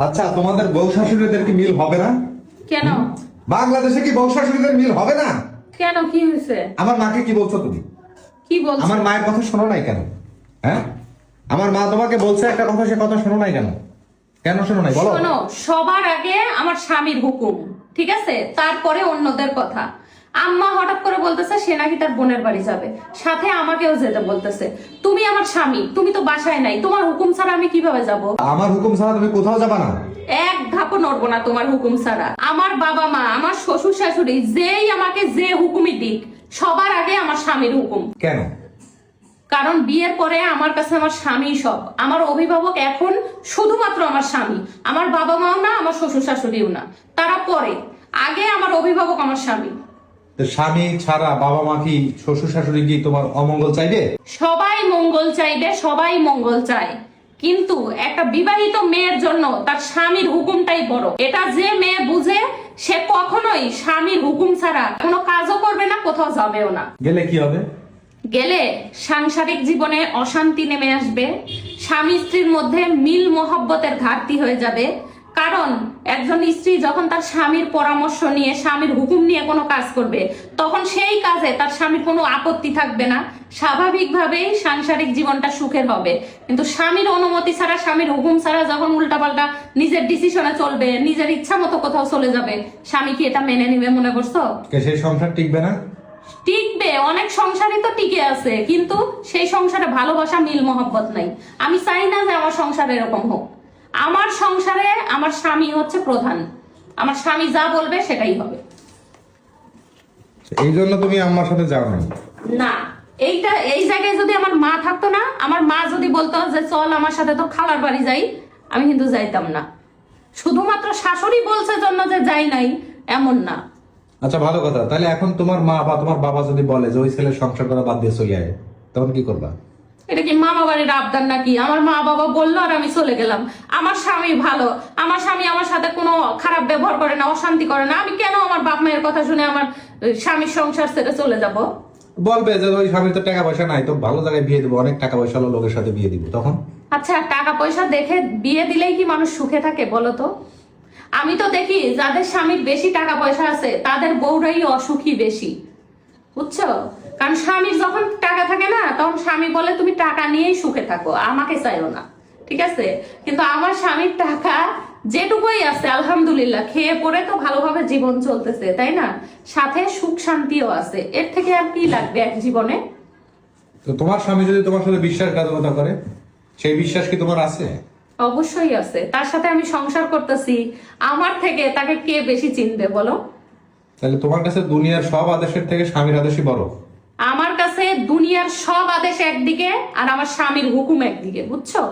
আচ্ছা, তোমাদের বউ শাশুড়িদের কি মিল হবে না? কেন? বাংলাদেশে কি বউ শাশুড়িদের মিল হবে না? কেন, কি হয়েছে? আমার মাকে কি বলছো তুমি? কি বলছো? আমার মায়ের কথা শোনো নাই কেন? হ্যাঁ, আমার মা তোমাকে বলছে একটা কথা, সে কথা শোনো নাই কেন? কেন শোনো নাই বলো? শোনো, সবার আগে আমার স্বামীর হুকুম, ঠিক আছে? তারপরে অন্যদের কথা। আম্মা হঠাৎ করে বলতেছে সে নাকি তার বোনের বাড়ি যাবে, সাথে আমাকেও যেতে বলতেছে। তুমি আমার স্বামী, তুমি তো বাসায় নাই, তোমার হুকুম ছাড়া আমি কিভাবে যাব? আমার হুকুম ছাড়া তুমি কোথাও যাবা না। এক ধাপও নড়বো না তোমার হুকুম ছাড়া। আমার বাবা মা, আমার শ্বশুর শাশুড়ি যেই আমাকে যে হুকুমই দিক, সবার আগে আমার স্বামীর হুকুম। কেন? কারণ বিয়ের পরে আমার কাছে আমার স্বামী সব। আমার অভিভাবক এখন শুধুমাত্র আমার স্বামী। আমার বাবা মাও না, আমার শ্বশুর শাশুড়িও না, তারা পরে। আগে আমার অভিভাবক আমার স্বামী। তো স্বামী ছাড়া বাবা মা কি, শ্বশুর শাশুড়ি কি তোমার অমঙ্গল চাইবে? সবাই মঙ্গল চাইবে, সবাই মঙ্গল চায়, কিন্তু একটা বিবাহিত মেয়ের জন্য তার স্বামীর হুকুমটাই বড়। এটা যে মেয়ে বুঝে, সে কখনোই স্বামীর হুকুম ছাড়া কোনো কাজও করবে না, কোথাও যাবেও না। গেলে কি হবে? গেলে সাংসারিক জীবনে অশান্তি নেমে আসবে, স্বামী স্ত্রীর মধ্যে মিল মোহব্বতের ঘাটতি হয়ে যাবে। কারণ একজন স্ত্রী যখন তার স্বামীর পরামর্শ নিয়ে, স্বামীর হুকুম নিয়ে কোনো কাজ করবে, তখন সেই কাজে তার স্বামীর কোনো আপত্তি থাকবে না, স্বাভাবিকভাবেই সাংসারিক জীবনটা সুখের হবে। কিন্তু স্বামীর অনুমতি ছাড়া, স্বামীর হুকুম ছাড়া যখন উল্টাপাল্টা নিজের ডিসিশনে চলবে, নিজের ইচ্ছা মতো কোথাও চলে যাবে, স্বামী কি এটা মেনে নিবে মনে করছো? সেই সংসার টিকবে না। টিকবে, অনেক সংসারই তো টিকে আছে, কিন্তু সেই সংসারে ভালোবাসা, মিল মহব্বত নাই। আমি চাই না যে আমার সংসারে এরকম হোক। আমার সংসারে আমার স্বামী হচ্ছে প্রধান, আমার স্বামী যা বলবে সেটাই হবে। এই জন্য তুমি আম্মার সাথে যাও না? না, এই জায়গায় যদি আমার মা থাকতো না, আমার মা যদি বলতো যে চল আমার সাথে তো খালার বাড়ি যাই, আমি কিন্তু যাইতাম না। শুধুমাত্র শাশুড়ি বলছে জন্য যে যাই নাই, এমন না। আচ্ছা, ভালো কথা। তাহলে এখন তোমার মা বা তোমার বাবা যদি বলে যে ওই ছেলের সংসার করা বাদ দিয়ে চলে আয়, তখন কি করবা? এটা কি মামা বাড়ির আবদার নাকি? আমার মা বাবা বললো আর আমি চলে গেলাম। আমার স্বামী ভালো, আমার স্বামী আমার সাথে কোনো খারাপ ব্যবহার করে না, অশান্তি করে না, আমি কেন আমার বাপ মায়ের কথা শুনে আমার স্বামীর সংসার ছেড়ে চলে যাব? বলবে যে ওই স্বামীর তো টাকা পয়সা নাই, তো ভালো জায়গায় বিয়ে দিবো, অনেক টাকা পয়সা লোকের সাথে বিয়ে দিব, তখন? আচ্ছা, টাকা পয়সা দেখে বিয়ে দিলেই কি মানুষ সুখে থাকে বলো তো? আমি তো দেখি যাদের স্বামীর বেশি টাকা পয়সা আছে, তাদের বউরাই অসুখী বেশি, বুঝছো? কারণ স্বামীর যখন টাকা থাকে না, তখন স্বামী বলে তুমি টাকা নিয়েই সুখে থাকো, আমাকে চাইও না, ঠিক আছে? কিন্তু আমার স্বামীর টাকা যেটুকুই আছে আলহামদুলিল্লাহ, খেয়ে পরে তো ভালোভাবে জীবন চলতেছে, তাই না? সাথে সুখ শান্তিও আছে, এর থেকে আর কি লাগবে এক জীবনে? তো তোমার স্বামী যদি তোমার সাথে বিশ্বাসঘাতকতা করে, সেই বিশ্বাস কি তোমার আছে? অবশ্যই আছে, তার সাথে আমি সংসার করতেছি, আমার থেকে তাকে কে বেশি চিনবে বলো? তাহলে তোমার কাছে দুনিয়ার সব আদেশের থেকে স্বামীর আদেশই বড়? আমার কাছে দুনিয়ার সব আদেশ একদিকে, আর আমার স্বামীর হুকুম একদিকে, বুঝছো?